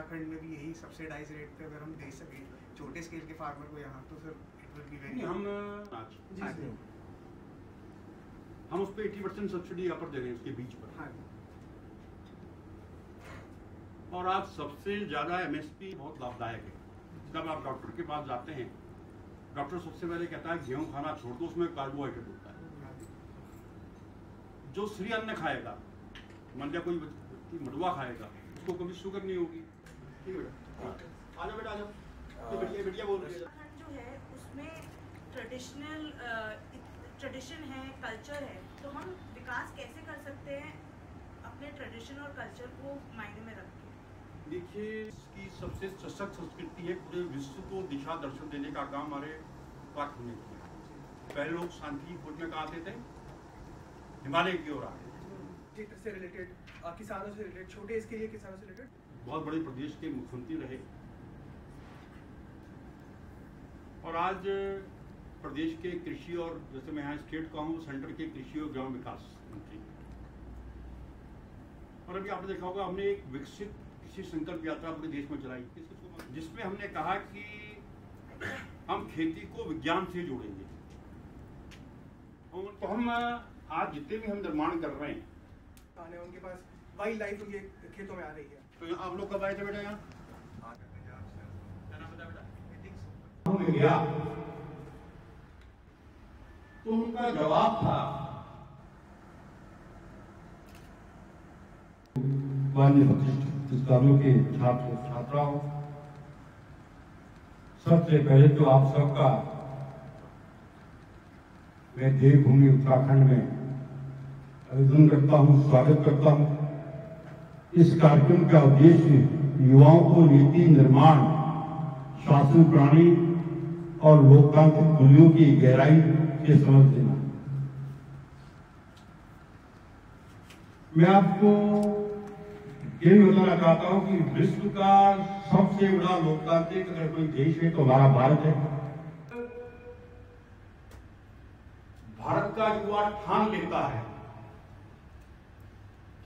उत्तराखंड में भी यही सब्सिडाइज रेट पे अगर हम दे सकें छोटे स्केल के फार्मर को यहाँ, तो sir it will be very. हम उस पर 80% सब्सिडी यहाँ पर दे रहे हैं उसके बीज पर। हाँ। और आज सबसे ज्यादा MSP बहुत लाभदायक है। जब आप डॉक्टर के पास जाते हैं, डॉक्टर सबसे पहले कहता है गेहूं खाना छोड़ दो, उसमें कार्बोहाइड्रेट होता है। जो श्री अन्न खाएगा, मान लिया कोई मडुआ खाएगा, उसको कभी शुगर नहीं होगी। ठीक है बेटा, आ जाओ बेटा, आ जाओ। बेटिया बोल रही है जो है उसमें ट्रेडिशन है, कल्चर है, तो हम विकास कैसे कर सकते हैं अपने ट्रेडिशन और कल्चर को मायने में रख के? देखिए, इसकी सबसे सशक्त संस्कृति है, पूरे विश्व को दिशा दर्शन देने का काम हमारे उत्तराखंड ने किया। पहले लोग शांति खोजने का आते थे, हिमालय की ओर आते थे, क्षेत्र से रिलेटेड, किसानों से रिलेटेड, छोटे इसके लिए किसानों से रिलेटेड। बहुत बड़े प्रदेश के मुख्यमंत्री रहे और आज प्रदेश के कृषि और जैसे मैं यहाँ स्टेट का हूँ, सेंटर के कृषि और ग्राम विकास मंत्री। और अभी आपने देखा होगा, हमने एक विकसित कृषि संकल्प यात्रा पूरे देश में चलाई, जिसमें हमने कहा कि हम खेती को विज्ञान से जोड़ेंगे। तो हम आज जितने भी हम निर्माण कर रहे हैं, उनके पास वाइल्ड लाइफ उनके खेतों में आ रही है। तो आप लोग कब आए थे बेटा यहाँ? गया तो उनका जवाब था, माननीय के छात्र छात्राओं, सबसे पहले तो आप सबका मैं देवभूमि उत्तराखंड में अभिनंदन करता हूं, स्वागत करता हूं। इस कार्यक्रम का उद्देश्य युवाओं को नीति निर्माण, शासन प्रणाली और लोकतांत्रिक मूल्यों की गहराई से समझ देना। मैं आपको ये भी बताना चाहता हूं कि विश्व का सबसे बड़ा लोकतांत्रिक अगर कोई देश है तो हमारा भारत है। भारत का युवा ठान लेता है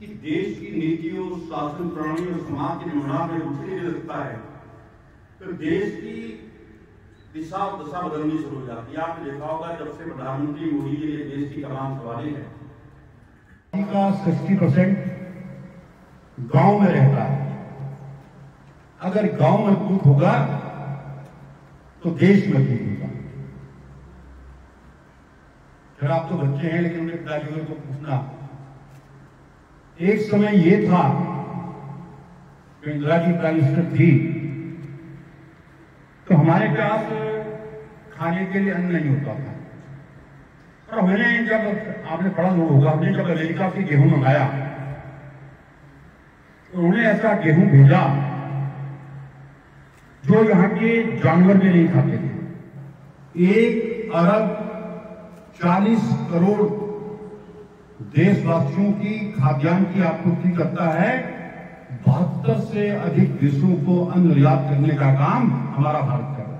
कि देश की नीतियों, शासन प्रणाली और समाज के निर्माण में रुचि लगता है तो देश की दिशा और दशा बदलनी शुरू हो जाती है। आपने देखा होगा, जब से प्रधानमंत्री मोदी जी ने देश की कमान संभाली है, का 60% गांव में रहता है। अगर गांव मजबूत होगा तो देश मजबूत होगा। फिर आप तो बच्चे हैं, लेकिन उन्हें पिताजी को पूछना, एक समय ये था कि इंदिरा जी प्राइम मिनिस्टर थी तो हमारे पास खाने के लिए अन्न नहीं होता था। और मैंने जब, आपने पढ़ा होगा, हमने जब अमेरिका से गेहूं मंगाया तो उन्होंने ऐसा गेहूं भेजा जो यहाँ के जानवर भी नहीं खाते थे। 1 अरब 40 करोड़ देशवासियों की खाद्यान्न की आपूर्ति करता है। 72 से अधिक देशों को अन्न निर्यात करने का काम हमारा भारत कर रहा है।